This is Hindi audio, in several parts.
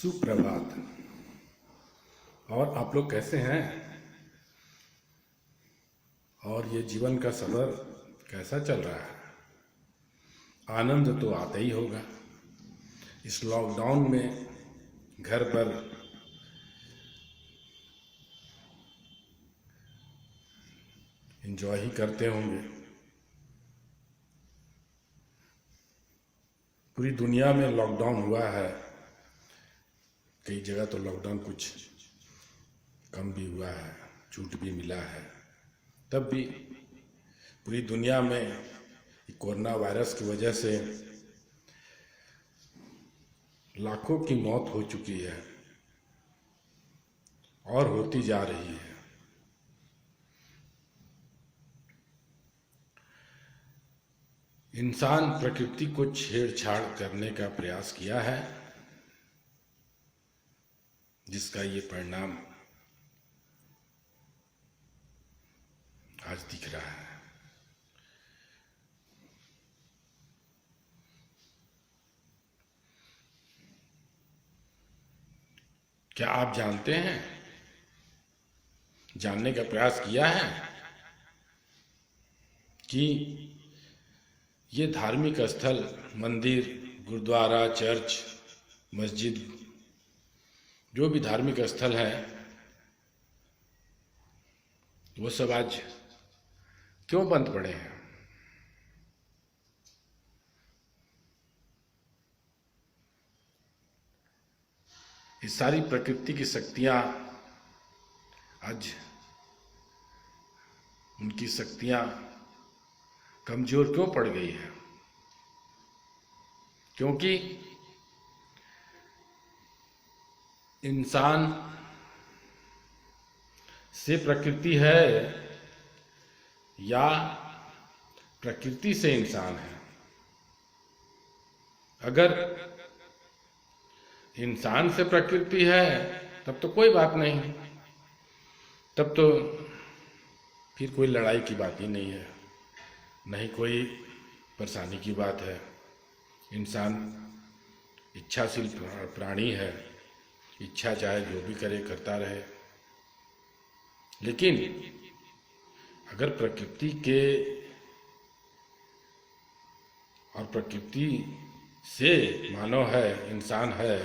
सुप्रभात। और आप लोग कैसे हैं? और ये जीवन का सफ़र कैसा चल रहा है? आनंद तो आता ही होगा। इस लॉकडाउन में घर पर एंजॉय ही करते होंगे। पूरी दुनिया में लॉकडाउन हुआ है। कई जगह तो लॉकडाउन कुछ कम भी हुआ है, छूट भी मिला है। तब भी पूरी दुनिया में कोरोना वायरस की वजह से लाखों की मौत हो चुकी है और होती जा रही है। इंसान प्रकृति को छेड़छाड़ करने का प्रयास किया है, जिसका ये परिणाम आज दिख रहा है। क्या आप जानते हैं, जानने का प्रयास किया है कि ये धार्मिक स्थल, मंदिर, गुरुद्वारा, चर्च, मस्जिद, जो भी धार्मिक स्थल है, वो सब आज क्यों बंद पड़े हैं? ये सारी प्रकृति की शक्तियां आज उनकी शक्तियां कमजोर क्यों पड़ गई है? क्योंकि इंसान से प्रकृति है या प्रकृति से इंसान है। अगर इंसान से प्रकृति है तब तो कोई बात नहीं, तब तो फिर कोई लड़ाई की बात ही नहीं है, नहीं कोई परेशानी की बात है। इंसान इच्छाशील प्राणी है, इच्छा चाहे जो भी करे करता रहे। लेकिन अगर प्रकृति के और प्रकृति से मानव है, इंसान है,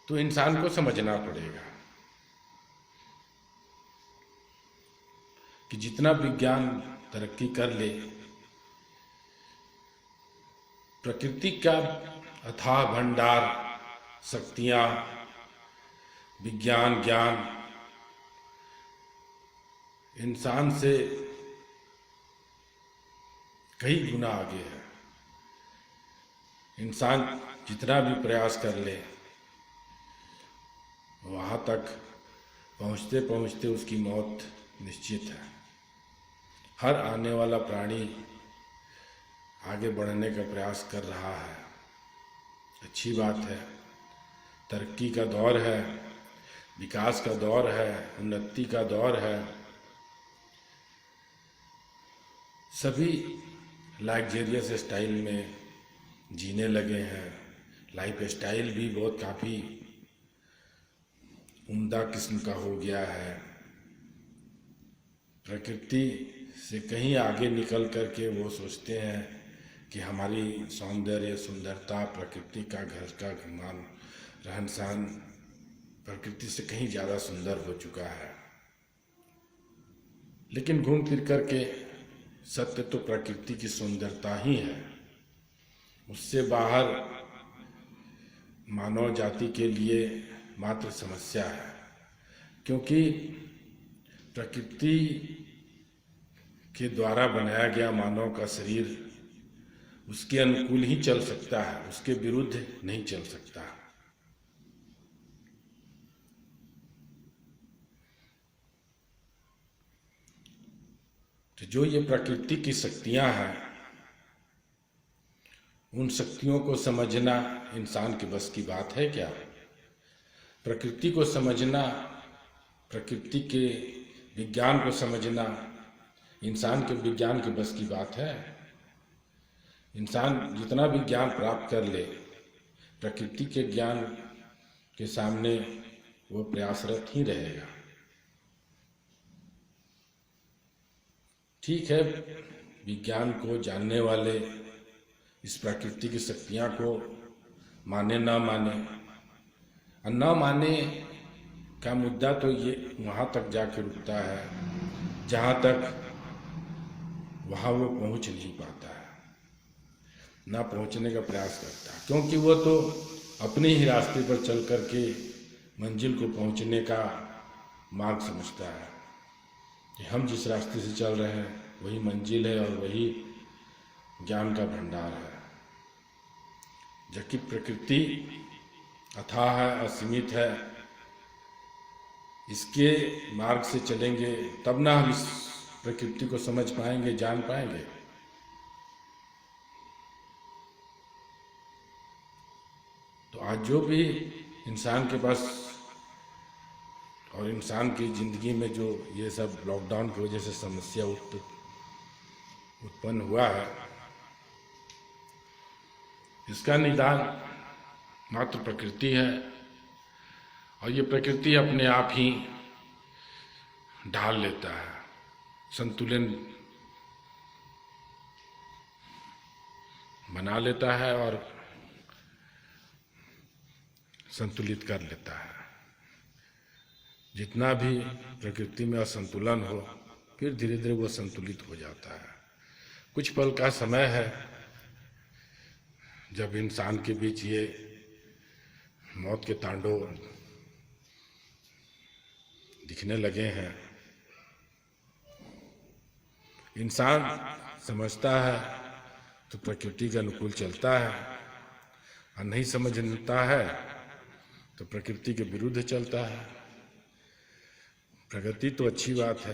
तो इंसान को समझना पड़ेगा कि जितना विज्ञान तरक्की कर ले, प्रकृति का अथाह भंडार शक्तियां, विज्ञान, ज्ञान इंसान से कई गुना आगे है। इंसान जितना भी प्रयास कर ले, वहाँ तक पहुँचते पहुँचते उसकी मौत निश्चित है। हर आने वाला प्राणी आगे बढ़ने का प्रयास कर रहा है, अच्छी बात है। तरक्की का दौर है, विकास का दौर है, उन्नति का दौर है। सभी लग्जरियस स्टाइल में जीने लगे हैं। लाइफ स्टाइल भी बहुत काफ़ी उम्दा किस्म का हो गया है। प्रकृति से कहीं आगे निकल करके वो सोचते हैं कि हमारी सौंदर्य, सुंदरता, प्रकृति का घर का घुमान, रहन सहन प्रकृति से कहीं ज़्यादा सुंदर हो चुका है। लेकिन घूम फिर करके सत्य तो प्रकृति की सुंदरता ही है। उससे बाहर मानव जाति के लिए मात्र समस्या है, क्योंकि प्रकृति के द्वारा बनाया गया मानव का शरीर उसके अनुकूल ही चल सकता है, उसके विरुद्ध नहीं चल सकता। तो जो ये प्रकृति की शक्तियां हैं, उन शक्तियों को समझना इंसान के बस की बात है क्या? प्रकृति को समझना, प्रकृति के विज्ञान को समझना इंसान के विज्ञान के बस की बात है? इंसान जितना भी ज्ञान प्राप्त कर ले, प्रकृति के ज्ञान के सामने वो प्रयासरत ही रहेगा। ठीक है, विज्ञान को जानने वाले इस प्रकृति की शक्तियाँ को माने ना माने, और न माने का मुद्दा तो ये वहाँ तक जाके रुकता है जहाँ तक वहाँ वो पहुँच नहीं पाता है, ना पहुँचने का प्रयास करता है, क्योंकि वो तो अपने ही रास्ते पर चल करके मंजिल को पहुँचने का मार्ग समझता है कि हम जिस रास्ते से चल रहे हैं वही मंजिल है और वही ज्ञान का भंडार है। जबकि प्रकृति अथाह है, असीमित है, इसके मार्ग से चलेंगे तब ना हम इस प्रकृति को समझ पाएंगे, जान पाएंगे। तो आज जो भी इंसान के पास और इंसान की जिंदगी में जो ये सब लॉकडाउन की वजह से समस्या उत्पन्न हुआ है, इसका निदान मात्र प्रकृति है, और ये प्रकृति अपने आप ही ढाल लेता है, संतुलन बना लेता है और संतुलित कर लेता है। जितना भी प्रकृति में असंतुलन हो, फिर धीरे धीरे वो संतुलित हो जाता है। कुछ पल का समय है जब इंसान के बीच ये मौत के तांडव दिखने लगे हैं। इंसान समझता है तो प्रकृति के अनुकूल चलता है, और नहीं समझता है तो प्रकृति के विरुद्ध चलता है। प्रगति तो अच्छी बात है,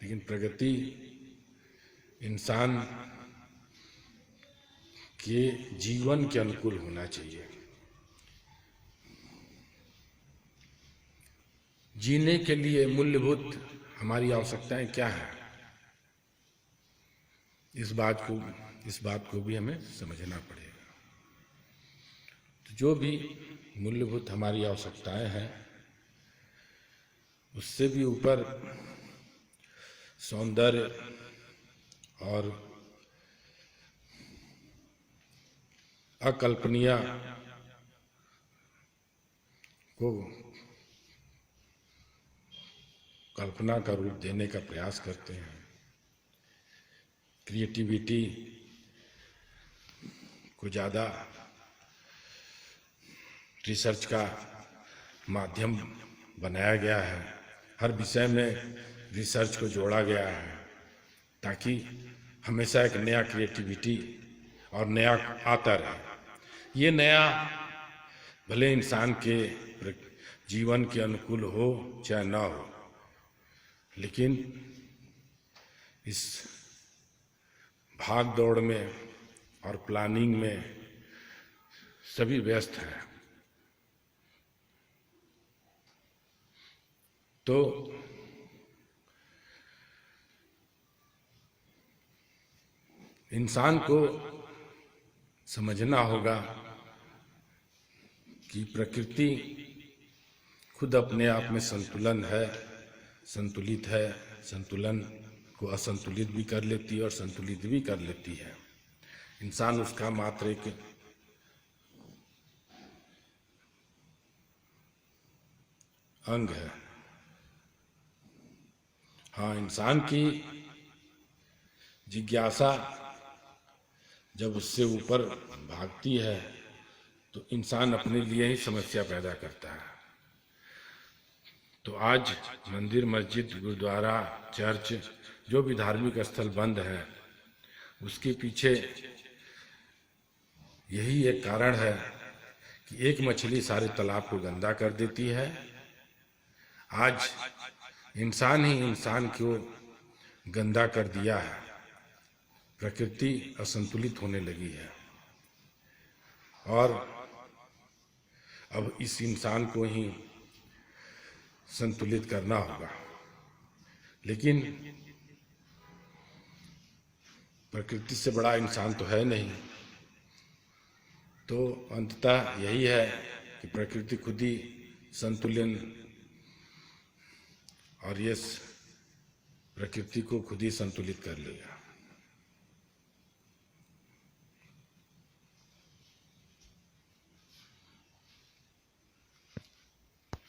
लेकिन प्रगति इंसान के जीवन के अनुकूल होना चाहिए। जीने के लिए मूल्यभूत हमारी आवश्यकताएं क्या है, इस बात को भी हमें समझना पड़ेगा। तो जो भी मूल्यभूत हमारी आवश्यकताएं हैं, उससे भी ऊपर सौंदर्य और अकल्पनीय को कल्पना का रूप देने का प्रयास करते हैं। क्रिएटिविटी को ज़्यादा रिसर्च का माध्यम बनाया गया है, हर विषय में रिसर्च को जोड़ा गया है, ताकि हमेशा एक नया क्रिएटिविटी और नया आता रहे। ये नया भले इंसान के जीवन के अनुकूल हो चाहे ना हो, लेकिन इस भाग दौड़ में और प्लानिंग में सभी व्यस्त हैं। तो इंसान को समझना होगा कि प्रकृति खुद अपने आप में संतुलन है, संतुलित है, संतुलन को असंतुलित भी कर लेती है और संतुलित भी कर लेती है। इंसान उसका मात्र एक अंग है। हाँ, इंसान की जिज्ञासा जब उससे ऊपर भागती है तो इंसान अपने लिए ही समस्या पैदा करता है। तो आज मंदिर, मस्जिद, गुरुद्वारा, चर्च, जो भी धार्मिक स्थल बंद है, उसके पीछे यही एक कारण है कि एक मछली सारे तालाब को गंदा कर देती है। आज इंसान ही इंसान को गंदा कर दिया है, प्रकृति असंतुलित होने लगी है, और अब इस इंसान को ही संतुलित करना होगा। लेकिन प्रकृति से बड़ा इंसान तो है नहीं, तो अंततः यही है कि प्रकृति खुद ही संतुलन और यस प्रकृति को खुद ही संतुलित कर लेगा।